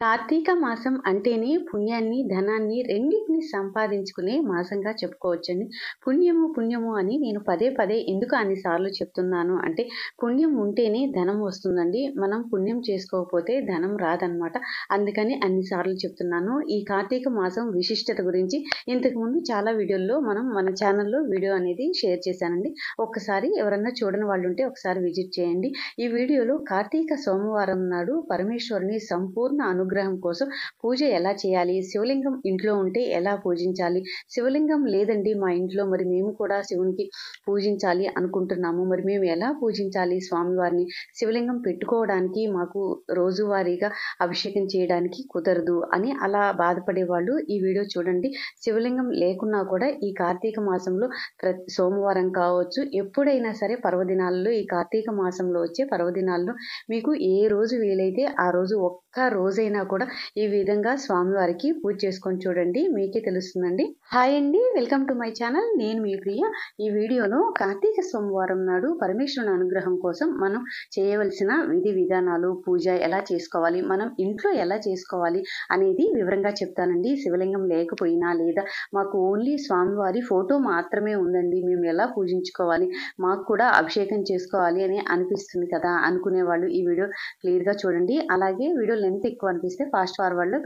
కార్తీక మాసం అంటేనే పుణ్యాన్ని, ధనాన్ని రెండిటిని సంపాదించుకునే మాసంగా చెప్పుకోవచ్చండి. పుణ్యము, పుణ్యము అని నేను పదే పదే ఎందుకు అన్ని సార్లు చెప్తున్నాను అంటే, పుణ్యం ఉంటేనే ధనం వస్తుందండి. మనం పుణ్యం చేసుకోకపోతే ధనం రాదనమాట. అందుకని అన్ని సార్లు చెప్తున్నాను. ఈ కార్తీక మాసం విశిష్టత గురించి ఇంతకుముందు చాలా వీడియోల్లో మన ఛానల్‌లో వీడియో అనేది షేర్ చేశానండి. ఒక్కసారి ఎవరన్నా చూడని వాళ్ళుంటే ఒకసారి విజిట్ చేయండి. ఈ వీడియోలో కార్తీక సోమవారం నాడు పరమేశ్వరుని సంపూర్ణ అనుగ్రహం కోసం పూజ ఎలా చేయాలి, శివలింగం ఇంట్లో ఉంటే ఎలా పూజించాలి, శివలింగం లేదండి మా ఇంట్లో, మరి మేము కూడా శివునికి పూజించాలి అనుకుంటున్నాము, మరి మేము ఎలా పూజించాలి స్వామివారిని, శివలింగం పెట్టుకోవడానికి మాకు రోజువారీగా అభిషేకం చేయడానికి కుదరదు అని అలా బాధపడే వాళ్ళు ఈ వీడియో చూడండి. శివలింగం లేకున్నా కూడా ఈ కార్తీక మాసంలో ప్రతి సోమవారం కావచ్చు, ఎప్పుడైనా సరే పర్వదినాల్లో, ఈ కార్తీక మాసంలో వచ్చే పర్వదినాల్లో మీకు ఏ రోజు వీలైతే ఆ రోజు ఒక్క రోజైనా కూడా ఈ విధంగా స్వామివారికి పూజ చేసుకొని చూడండి, మీకే తెలుస్తుందండి. హాయ్ అండి, వెల్కమ్ టు మై ఛానల్. నేను మీ ప్రియ. ఈ వీడియోలో కార్తీక సోమవారం నాడు పరమేశ్వరుని అనుగ్రహం కోసం మనం చేయవలసిన విధి విధానాలు, పూజ ఎలా చేసుకోవాలి, మనం ఇంట్లో ఎలా చేసుకోవాలి అనేది వివరంగా చెప్తానండి. శివలింగం లేకపోయినా, లేదా మాకు ఓన్లీ స్వామివారి ఫోటో మాత్రమే ఉందండి, మేము ఎలా పూజించుకోవాలి, మాకు కూడా అభిషేకం చేసుకోవాలి అని అనిపిస్తుంది కదా అనుకునే వాళ్ళు ఈ వీడియో క్లియర్గా చూడండి. అలాగే వీడియో లెంత్ ఎక్కువ అనిపిస్తే ఫాస్ట్ ఫార్వర్డ్లో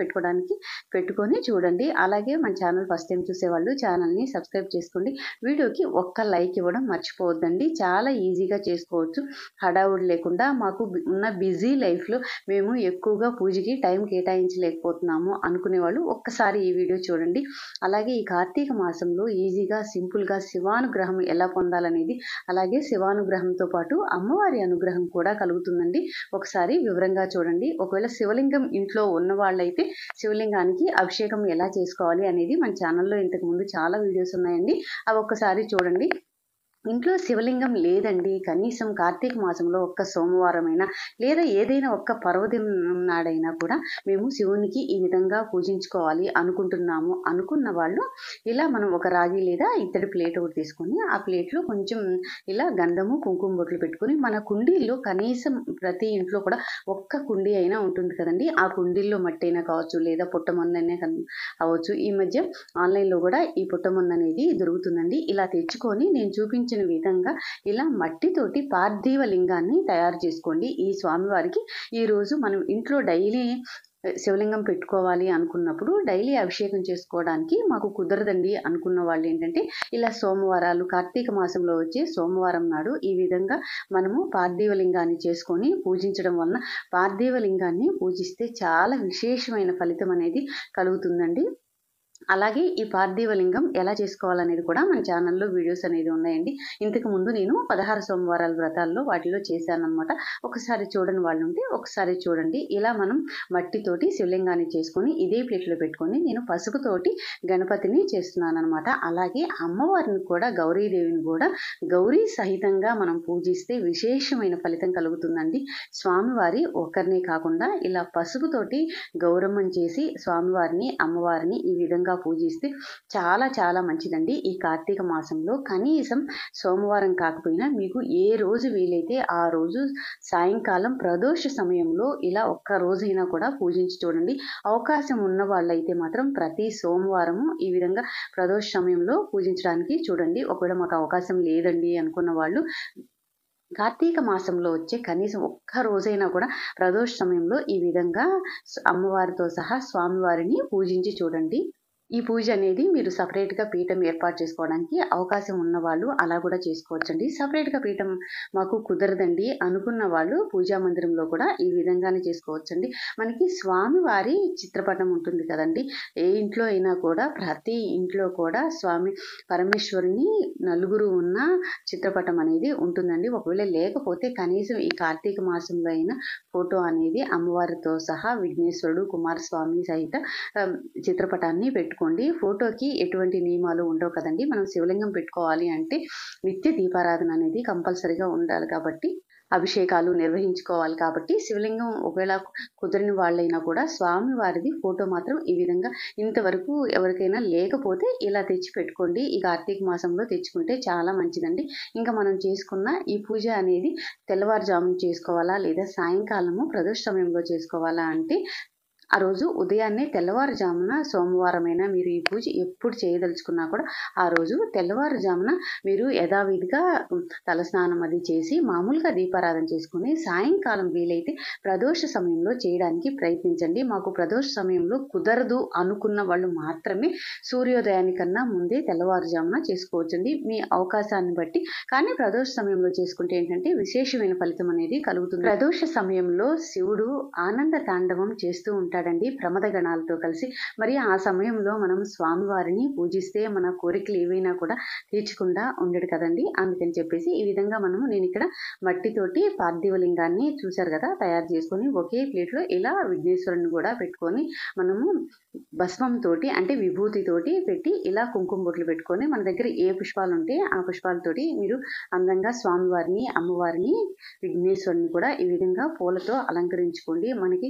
పెట్టుకొని చూడండి. అలాగే మన ఛానల్ ఫస్ట్ టైం చూసేవాళ్ళు ఛానల్ని సబ్స్క్రైబ్ చేసుకోండి. వీడియోకి ఒక్క లైక్ ఇవ్వడం మర్చిపోవద్దండి. చాలా ఈజీగా చేసుకోవచ్చు, హడావుడి లేకుండా. మాకు ఉన్న బిజీ లైఫ్లో మేము ఎక్కువగా పూజకి టైం కేటాయించలేకపోతున్నాము అనుకునే వాళ్ళు ఒక్కసారి ఈ వీడియో చూడండి. అలాగే ఈ కార్తీక మాసంలో ఈజీగా, సింపుల్గా శివానుగ్రహం ఎలా పొందాలనేది, అలాగే శివానుగ్రహంతో పాటు అమ్మవారి అనుగ్రహం కూడా కలుగుతుందండి. ఒకసారి వివరంగా చూడండి. ఒకవేళ శివలింగం ఇంట్లో ఉన్న వాళ్ళైతే శివలింగానికి అభిషేకం ఎలా చేసుకోవాలి అనేది మన ఛానల్లో ఇంతకుముందు చాలా వీడియోస్ ఉన్నాయండి, అవి ఒక్కసారి చూడండి. ఇంట్లో శివలింగం లేదండి, కనీసం కార్తీక మాసంలో ఒక్క సోమవారమైనా, లేదా ఏదైనా ఒక్క పర్వదినం నాడైనా కూడా మేము శివునికి ఈ విధంగా పూజించుకోవాలి అనుకుంటున్నాము అనుకున్న వాళ్ళు ఇలా మనం ఒక రాగి లేదా ఇత్తడి ప్లేట్ ఒకటి తీసుకొని, ఆ ప్లేట్లో కొంచెం ఇలా గంధము, కుంకుమ బొట్లు పెట్టుకొని, మన కుండీల్లో కనీసం ప్రతి ఇంట్లో కూడా ఒక్క కుండీ అయినా ఉంటుంది కదండి, ఆ కుండీల్లో మట్టి అయినా కావచ్చు, లేదా పుట్టమన్ననే అవ్వచ్చు. ఈ మధ్య ఆన్లైన్లో కూడా ఈ పుట్టమన్ను అనేది దొరుకుతుందండి. ఇలా తెచ్చుకొని నేను చూపించిన విధంగా ఇలా మట్టితోటి పార్థివ లింగాన్ని తయారు చేసుకోండి. ఈ స్వామివారికి ఈరోజు మనం ఇంట్లో డైలీ శివలింగం పెట్టుకోవాలి అనుకున్నప్పుడు, డైలీ అభిషేకం చేసుకోవడానికి మాకు కుదరదండి అనుకున్న వాళ్ళు ఏంటంటే, ఇలా సోమవారాలు, కార్తీక మాసంలో వచ్చే సోమవారం నాడు ఈ విధంగా మనము పార్థివ లింగాన్ని చేసుకొని పూజించడం వలన, పార్థివ లింగాన్ని పూజిస్తే చాలా విశేషమైన ఫలితం అనేది కలుగుతుందండి. అలాగే ఈ పార్థివ లింగం ఎలా చేసుకోవాలనేది కూడా మన ఛానల్లో వీడియోస్ అనేది ఉన్నాయండి. ఇంతకు ముందు నేను 16 సోమవారాల వ్రతాల్లో వాటిలో చేశానన్నమాట. ఒకసారి చూడని వాళ్ళు ఉంటే ఒకసారి చూడండి. ఇలా మనం మట్టితోటి శివలింగాన్ని చేసుకొని ఇదే ప్లేట్లో పెట్టుకొని, నేను పసుపుతోటి గణపతిని చేస్తున్నాను అనమాట. అలాగే అమ్మవారిని కూడా, గౌరీదేవిని కూడా గౌరీ సహితంగా మనం పూజిస్తే విశేషమైన ఫలితం కలుగుతుందండి. స్వామివారి ఒక్కరినే కాకుండా ఇలా పసుపుతోటి గౌరమ్మని చేసి స్వామివారిని, అమ్మవారిని ఈ విధంగా పూజిస్తే చాలా చాలా మంచిదండి. ఈ కార్తీక మాసంలో కనీసం సోమవారం కాకపోయినా మీకు ఏ రోజు వీలైతే ఆ రోజు సాయంకాలం ప్రదోష సమయంలో ఇలా ఒక్క రోజైనా కూడా పూజించి చూడండి. అవకాశం ఉన్న వాళ్ళైతే మాత్రం ప్రతి సోమవారము ఈ విధంగా ప్రదోష సమయంలో పూజించడానికి చూడండి. ఒకవేళ మాకు అవకాశం లేదండి అనుకున్న వాళ్ళు కార్తీక మాసంలో వచ్చే కనీసం ఒక్క రోజైనా కూడా ప్రదోష సమయంలో ఈ విధంగా అమ్మవారితో సహా స్వామివారిని పూజించి చూడండి. ఈ పూజ అనేది మీరు సపరేట్గా పీఠం ఏర్పాటు చేసుకోవడానికి అవకాశం ఉన్నవాళ్ళు అలా కూడా చేసుకోవచ్చండి. సపరేట్గా పీఠం మాకు కుదరదండి అనుకున్న వాళ్ళు పూజా మందిరంలో కూడా ఈ విధంగానే చేసుకోవచ్చండి. మనకి స్వామివారి చిత్రపటం ఉంటుంది కదండి, ఏ ఇంట్లో అయినా కూడా, ప్రతి ఇంట్లో కూడా స్వామి పరమేశ్వరుని నలుగురు ఉన్న చిత్రపటం అనేది ఉంటుందండి. ఒకవేళ లేకపోతే కనీసం ఈ కార్తీక మాసంలో అయినా ఫోటో అనేది అమ్మవారితో సహా విఘ్నేశ్వరుడు, కుమారస్వామి సహిత చిత్రపటాన్ని పెట్టుకోండి. ఫోటోకి ఎటువంటి నియమాలు ఉండవు కదండి. మనం శివలింగం పెట్టుకోవాలి అంటే నిత్య దీపారాధన అనేది కంపల్సరీగా ఉండాలి కాబట్టి, అభిషేకాలు నిర్వహించుకోవాలి కాబట్టి, శివలింగం ఒకవేళ కుదరని వాళ్ళైనా కూడా స్వామివారిది ఫోటో మాత్రం ఈ విధంగా, ఇంతవరకు ఎవరికైనా లేకపోతే ఇలా తెచ్చి పెట్టుకోండి. ఈ కార్తీక మాసంలో తెచ్చుకుంటే చాలా మంచిదండి. ఇంకా మనం చేసుకున్న ఈ పూజ అనేది తెల్లవారుజామున చేసుకోవాలా, లేదా సాయంకాలము ప్రదోష సమయంలో చేసుకోవాలా అంటే ఆ రోజు ఉదయాన్నే తెల్లవారుజామున సోమవారమైనా మీరు ఈ పూజ ఎప్పుడు చేయదలుచుకున్నా కూడా ఆ రోజు తెల్లవారుజామున మీరు యథావిధిగా తలస్నానం అది చేసి మామూలుగా దీపారాధన చేసుకుని సాయంకాలం వీలైతే ప్రదోష సమయంలో చేయడానికి ప్రయత్నించండి. మాకు ప్రదోష సమయంలో కుదరదు అనుకున్న వాళ్ళు మాత్రమే సూర్యోదయానికన్నా ముందే తెల్లవారుజామున చేసుకోవచ్చండి, మీ అవకాశాన్ని బట్టి. కానీ ప్రదోష సమయంలో చేసుకుంటే ఏంటంటే విశేషమైన ఫలితం అనేది కలుగుతుంది. ప్రదోష సమయంలో శివుడు ఆనంద తాండవం చేస్తూ ఉంటాడండి ప్రమద గణాలతో కలిసి. మరి ఆ సమయంలో మనం స్వామివారిని పూజిస్తే మన కోరికలు ఏవైనా కూడా తీర్చకుండా ఉండడు కదండి. అందుకని చెప్పేసి ఈ విధంగా నేను ఇక్కడ మట్టితోటి పార్థివలింగాన్ని చూశారు కదా తయారు చేసుకొని ఒకే ప్లేట్లో ఇలా విఘ్నేశ్వరుని కూడా పెట్టుకొని మనము భస్మం తోటి అంటే విభూతితోటి పెట్టి ఇలా కుంకుమ బొట్లు పెట్టుకొని మన దగ్గర ఏ పుష్పాలు ఉంటే ఆ పుష్పాలతోటి మీరు అందంగా స్వామివారిని, అమ్మవారిని, విఘ్నేశ్వరుని కూడా ఈ విధంగా పూలతో అలంకరించుకోండి. మనకి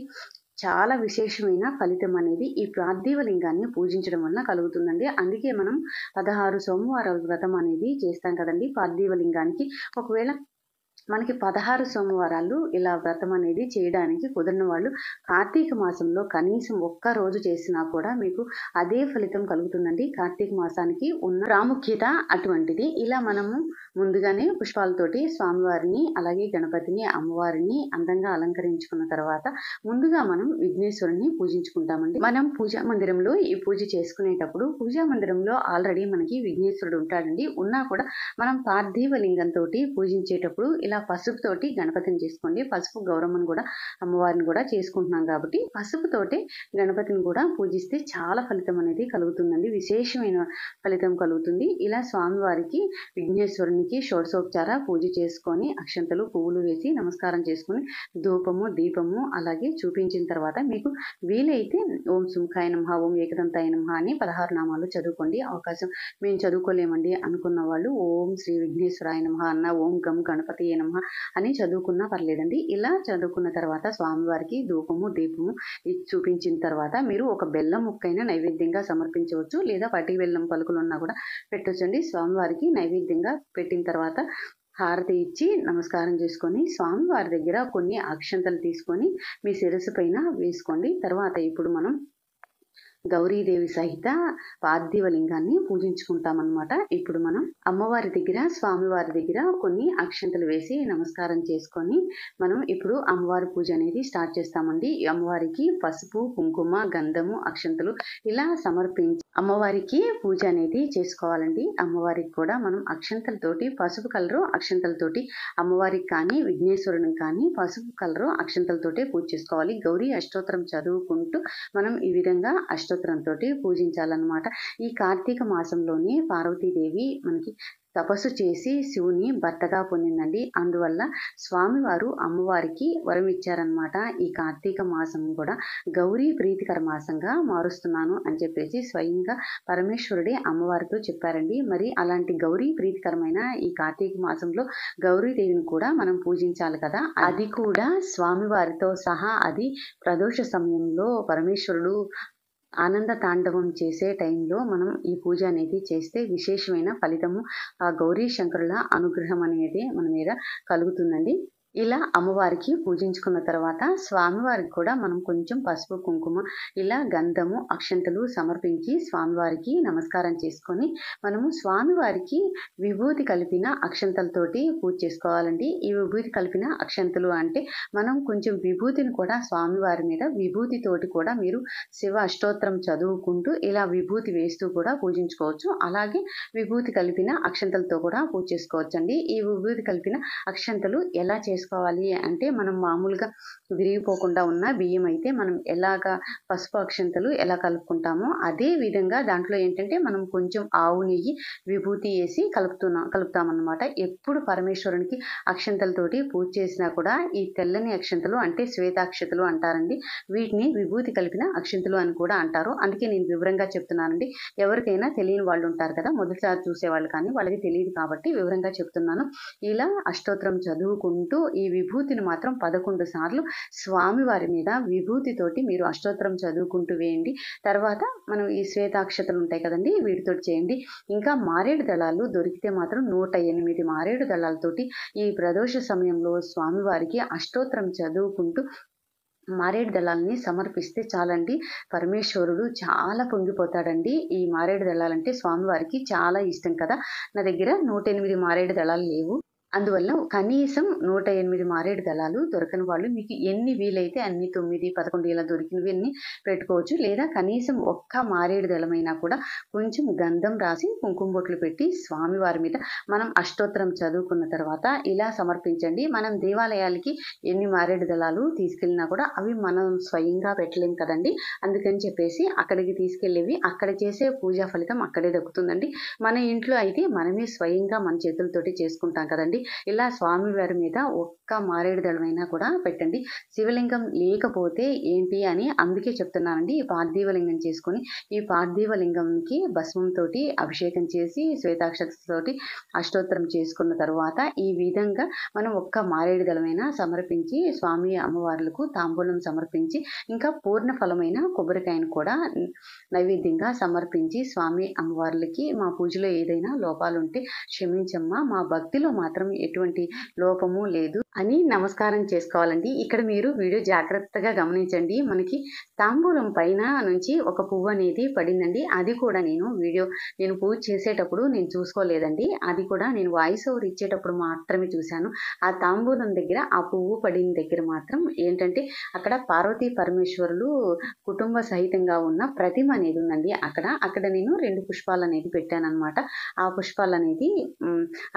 చాలా విశేషమైన ఫలితం అనేది ఈ పార్థివలింగాన్ని పూజించడం వల్ల కలుగుతుందండి. అందుకే మనం 16 సోమవారాల వ్రతం అనేది చేస్తాం కదండి పార్థివలింగానికి. ఒకవేళ మనకి 16 సోమవారాలు ఇలా వ్రతం అనేది చేయడానికి కుదిరిన వాళ్ళు కార్తీక మాసంలో కనీసం ఒక్క రోజు చేసినా కూడా మీకు అదే ఫలితం కలుగుతుందండి. కార్తీక మాసానికి ఉన్న ప్రాముఖ్యత అటువంటిది. ఇలా మనము ముందుగానే పుష్పాలతోటి స్వామివారిని, అలాగే గణపతిని, అమ్మవారిని అందంగా అలంకరించుకున్న తర్వాత ముందుగా మనం విఘ్నేశ్వరుని పూజించుకుంటామండి. మనం పూజా మందిరంలో ఈ పూజ చేసుకునేటప్పుడు పూజా మందిరంలో ఆల్రెడీ మనకి విఘ్నేశ్వరుడు ఉంటాడండి. ఉన్నా కూడా మనం పార్థివలింగంతో పూజించేటప్పుడు ఇలా పసుపుతోటి గణపతిని చేసుకోండి. పసుపు గౌరమ్మను కూడా, అమ్మవారిని కూడా చేసుకుంటున్నాం కాబట్టి పసుపుతోటి గణపతిని కూడా పూజిస్తే చాలా ఫలితం అనేది కలుగుతుందండి, విశేషమైన ఫలితం కలుగుతుంది. ఇలా స్వామివారికి, విఘ్నేశ్వరునికి షోడశోపచార పూజ చేసుకొని అక్షంతలు, పువ్వులు వేసి నమస్కారం చేసుకొని ధూపము, దీపము అలాగే చూపించిన తర్వాత మీకు వీలైతే ఓం సుముఖాయ నమః, ఓం ఏకదంతాయ నమః అని 16 నామాలు చదువుకోండి. అవకాశం మేము చదువుకోలేమండి అనుకున్న వాళ్ళు ఓం శ్రీ విఘ్నేశ్వరాయ నమః అన్న, ఓం గం గణపతియే నమః అని చదువుకున్నా పర్లేదండి. ఇలా చదువుకున్న తర్వాత స్వామివారికి ధూపము, దీపము చూపించిన తర్వాత మీరు ఒక బెల్లం ముక్కైనా నైవేద్యంగా సమర్పించవచ్చు, లేదా పట్టి బెల్లం పలుకులు ఉన్నా కూడా పెట్టొచ్చండి. స్వామివారికి నైవేద్యంగా పెట్టిన తర్వాత హారతి ఇచ్చి నమస్కారం చేసుకొని స్వామివారి దగ్గర కొన్ని అక్షంతలు తీసుకొని మీ శిరస్సు పైన వేసుకోండి. తర్వాత ఇప్పుడు మనం గౌరీదేవి సహిత పార్థివలింగాన్ని పూజించుకుంటామన్నమాట. ఇప్పుడు మనం అమ్మవారి దగ్గర, స్వామివారి దగ్గర కొన్ని అక్షంతలు వేసి నమస్కారం చేసుకొని మనం ఇప్పుడు అమ్మవారి పూజ అనేది స్టార్ట్ చేస్తామండి. అమ్మవారికి పసుపు, కుంకుమ, గంధము, అక్షంతలు ఇలా సమర్పించి అమ్మవారికి పూజ అనేది చేసుకోవాలండి. అమ్మవారికి కూడా మనం అక్షంతలతోటి, పసుపు కలరు అక్షంతలతోటి అమ్మవారికి కానీ విఘ్నేశ్వరునికి కానీ పసుపు కలరు అక్షంతలతోటి పూజ చేసుకోవాలి. గౌరీ అష్టోత్తరం చదువుకుంటూ మనం ఈ విధంగా అష్టోత్తరంతో పూజించాలన్నమాట. ఈ కార్తీక మాసంలోనే పార్వతీదేవి మనకి తపస్సు చేసి శివుని భర్తగా పొందిందండి. అందువల్ల స్వామివారు అమ్మవారికి వరం ఇచ్చారనమాట. ఈ కార్తీక మాసం కూడా గౌరీ ప్రీతికర మాసంగా మారుస్తున్నాను అని చెప్పేసి స్వయంగా పరమేశ్వరుడే అమ్మవారితో చెప్పారండి. మరి అలాంటి గౌరీ ప్రీతికరమైన ఈ కార్తీక మాసంలో గౌరీదేవిని కూడా మనం పూజించాలి కదా. అది కూడా స్వామివారితో సహా అది ప్రదోష సమయంలో పరమేశ్వరుడు ఆనంద తాండవం చేసే టైంలో మనం ఈ పూజ అనేది చేస్తే విశేషమైన ఫలితము, ఆ గౌరీ శంకరుల అనుగ్రహం అనేది మన మీద కలుగుతుందండి. ఇలా అమ్మవారికి పూజించుకున్న తర్వాత స్వామివారికి కూడా మనం కొంచెం పసుపు, కుంకుమ, ఇలా గంధము, అక్షంతలు సమర్పించి స్వామివారికి నమస్కారం చేసుకొని మనము స్వామివారికి విభూతి కలిపిన అక్షంతలతోటి పూజ చేసుకోవాలండి. ఈ విభూతి కలిపిన అక్షంతలు అంటే మనం కొంచెం విభూతిని కూడా స్వామివారి మీద విభూతితోటి కూడా మీరు శివ అష్టోత్తరం చదువుకుంటూ ఇలా విభూతి వేస్తూ కూడా పూజించుకోవచ్చు. అలాగే విభూతి కలిపిన అక్షంతలతో కూడా పూజ చేసుకోవచ్చు అండి. ఈ విభూతి కలిపిన అక్షంతలు ఎలా చేసుకోవాలి అంటే మనం మామూలుగా విరిగిపోకుండా ఉన్న బియ్యం అయితే మనం ఎలాగా పసుపు అక్షంతలు ఎలా కలుపుకుంటామో అదే విధంగా దాంట్లో ఏంటంటే మనం కొంచెం ఆవు నెయ్యి, విభూతి వేసి కలుపుతామన్నమాట. ఎప్పుడు పరమేశ్వరునికి అక్షంతలతోటి పూజ చేసినా కూడా ఈ తెల్లని అక్షంతలు అంటే శ్వేతాక్షతలు అంటారండి. వీటిని విభూతి కలిపిన అక్షంతలు అని కూడా అంటారు. అందుకే నేను వివరంగా చెప్తున్నానండి. ఎవరికైనా తెలియని వాళ్ళు ఉంటారు కదా, మొదటిసారి చూసేవాళ్ళు కానీ వాళ్ళకి తెలియదు కాబట్టి వివరంగా చెప్తున్నాను. ఇలా అష్టోత్తరం చదువుకుంటూ ఈ విభూతిని మాత్రం 11 సార్లు స్వామివారి మీద విభూతితోటి మీరు అష్టోత్తరం చదువుకుంటూ వేయండి. తర్వాత మనం ఈ శ్వేతాక్షతలు ఉంటాయి కదండి, వీటితో చేయండి. ఇంకా మారేడు దళాలు దొరికితే మాత్రం 108 మారేడు దళాలతోటి ఈ ప్రదోష సమయంలో స్వామివారికి అష్టోత్తరం చదువుకుంటూ మారేడు దళాలని సమర్పిస్తే చాలండి, పరమేశ్వరుడు చాలా పొంగిపోతాడండి. ఈ మారేడు దళాలంటే స్వామివారికి చాలా ఇష్టం కదా! నా దగ్గర 108 మారేడు దళాలు లేవు. అందువల్ల కనీసం 108 మారేడు దళాలు దొరకని వాళ్ళు మీకు ఎన్ని వీలైతే అన్ని 9, 11 ఇలా దొరికినవన్నీ పెట్టుకోవచ్చు. లేదా కనీసం ఒక్క మారేడు దళమైనా కూడా కొంచెం గంధం రాసి కుంకుమ బొట్లు పెట్టి స్వామివారి మీద మనం అష్టోత్తరం చదువుకున్న తర్వాత ఇలా సమర్పించండి. మనం దేవాలయాలకి ఎన్ని మారేడు దళాలు తీసుకెళ్ళినా కూడా అవి మనం స్వయంగా పెట్టలేం కదండి. అందుకని చెప్పేసి అక్కడికి తీసుకెళ్ళేవి అక్కడ చేసే పూజా ఫలితం అక్కడే దక్కుతుందండి. మన ఇంట్లో అయితే మనమే స్వయంగా మన చేతులతోటి చేసుకుంటాం కదండి. ఇలా స్వామివారి మీద ఒక్క మారేడు దళమైనా కూడా పెట్టండి. శివలింగం లేకపోతే ఏంటి అని అందుకే చెప్తున్నానండి. ఈ పార్థివలింగం చేసుకొని ఈ పార్థివలింగంకి భస్మంతోటి అభిషేకం చేసి శ్వేతాక్షతతోటి అష్టోత్తరం చేసుకున్న తర్వాత ఈ విధంగా మనం ఒక్క మారేడు దళమైనా సమర్పించి స్వామి అమ్మవార్లకు తాంబూలం సమర్పించి ఇంకా పూర్ణ ఫలమైన కొబ్బరికాయను కూడా నైవేద్యంగా సమర్పించి స్వామి అమ్మవార్లకి మా పూజలో ఏదైనా లోపాలుంటే క్షమించమ్మా, మా భక్తిలో మాత్రం ఎటువంటి లోపము లేదు అని నమస్కారం చేసుకోవాలండి. ఇక్కడ మీరు వీడియో జాగ్రత్తగా గమనించండి. మనకి తాంబూలం పైన నుంచి ఒక పువ్వు అనేది పడిందండి. అది కూడా నేను పూజ చేసేటప్పుడు నేను చూసుకోలేదండి. అది కూడా నేను వాయిస్ ఓవర్ ఇచ్చేటప్పుడు మాత్రమే చూశాను. ఆ తాంబూలం దగ్గర ఆ పువ్వు పడిన దగ్గర మాత్రం ఏంటంటే అక్కడ పార్వతీ పరమేశ్వరులు కుటుంబ సహితంగా ఉన్న ప్రతిమ అనేది ఉందండి. అక్కడ నేను 2 పుష్పాలు అనేది పెట్టాను అనమాట. ఆ పుష్పాలు అనేది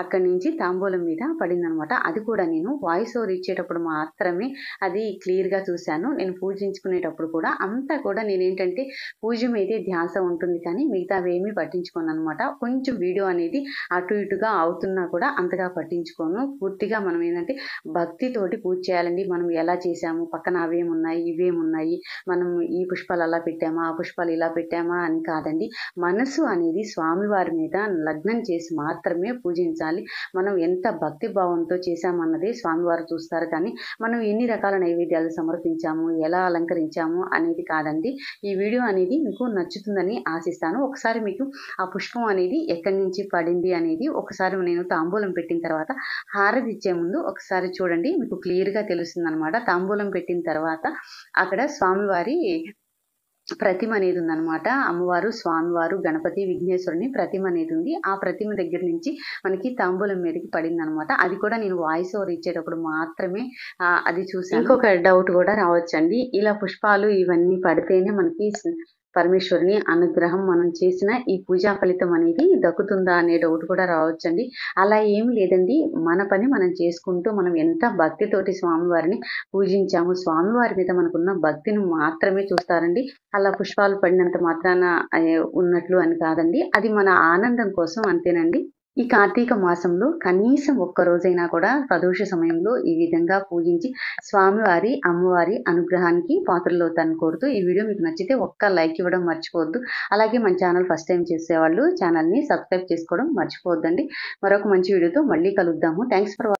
అక్కడి నుంచి తాంబూలం మీద పడిందనమాట. అది కూడా నేను వాయిస్ ఓవర్ ఇచ్చేటప్పుడు మాత్రమే అది క్లియర్గా చూశాను. నేను పూజించుకునేటప్పుడు కూడా అంతా కూడా నేనేంటంటే పూజ మీదే ధ్యాస ఉంటుంది కానీ మిగతావేమీ పట్టించుకోను అనమాట. కొంచెం వీడియో అనేది అటు ఇటుగా అవుతున్నా కూడా అంతగా పట్టించుకోను. పూర్తిగా మనం ఏంటంటే భక్తితోటి పూజ చేయాలండి. మనం ఎలా చేసాము, పక్కన అవేమున్నాయి ఇవేమున్నాయి, మనం ఈ పుష్పాలు అలా పెట్టామా ఆ పుష్పాలు ఇలా పెట్టామా అని కాదండి. మనసు అనేది స్వామివారి మీద లగ్నం చేసి మాత్రమే పూజించాలి. మనం ఎంత భక్తి భావంతో చేశామన్నది స్వామివారు చూస్తారు కానీ మనం ఎన్ని రకాల నైవేద్యాలు సమర్పించాము, ఎలా అలంకరించాము అనేది కాదండి. ఈ వీడియో అనేది మీకు నచ్చుతుందని ఆశిస్తాను. ఒకసారి మీకు ఆ పుష్పం అనేది ఎక్కడి నుంచి పడింది అనేది ఒకసారి నేను తాంబూలం పెట్టిన తర్వాత హారతి ఇచ్చే ముందు ఒకసారి చూడండి, మీకు క్లియర్గా తెలుస్తుంది అనమాట. తాంబూలం పెట్టిన తర్వాత అక్కడ స్వామివారి ప్రతిమ అనేది ఉందన్నమాట. అమ్మవారు, స్వామివారు, గణపతి, విఘ్నేశ్వరుని ప్రతిమ అనేది ఉంది. ఆ ప్రతిమ దగ్గర నుంచి మనకి తాంబూలం మీదకి పడింది అనమాట. అది కూడా నేను వాయిస్ ఓవర్ ఇచ్చేటప్పుడు మాత్రమే అది చూసాను. ఇంకొక డౌట్ కూడా రావచ్చండి, ఇలా పుష్పాలు ఇవన్నీ పడితేనే మనకి పరమేశ్వరుని అనుగ్రహం మనం చేసిన ఈ పూజా ఫలితం అనేది దక్కుతుందా అనే డౌట్ కూడా రావచ్చండి. అలా ఏం లేదండి. మన పని మనం చేసుకుంటూ మనం ఎంత భక్తితోటి స్వామివారిని పూజించాము, స్వామివారి మీద మనకున్న భక్తిని మాత్రమే చూస్తారండి. అలా పుష్పాలు పడినంత మాత్రాన ఉన్నట్లు అని కాదండి. అది మన ఆనందం కోసం అంతేనండి. ఈ కార్తీక మాసంలో కనీసం ఒక్క రోజైనా కూడా ప్రదోష సమయంలో ఈ విధంగా పూజించి స్వామివారి అమ్మవారి అనుగ్రహానికి పాత్రలవుతాను కోరుతూ ఈ వీడియో మీకు నచ్చితే ఒక్క లైక్ ఇవ్వడం మర్చిపోవద్దు. అలాగే మన ఛానల్ ఫస్ట్ టైం చేసేవాళ్ళు ఛానల్ని సబ్స్క్రైబ్ చేసుకోవడం మర్చిపోవద్దండి. మరొక మంచి వీడియోతో మళ్ళీ కలుద్దాము. Thanks for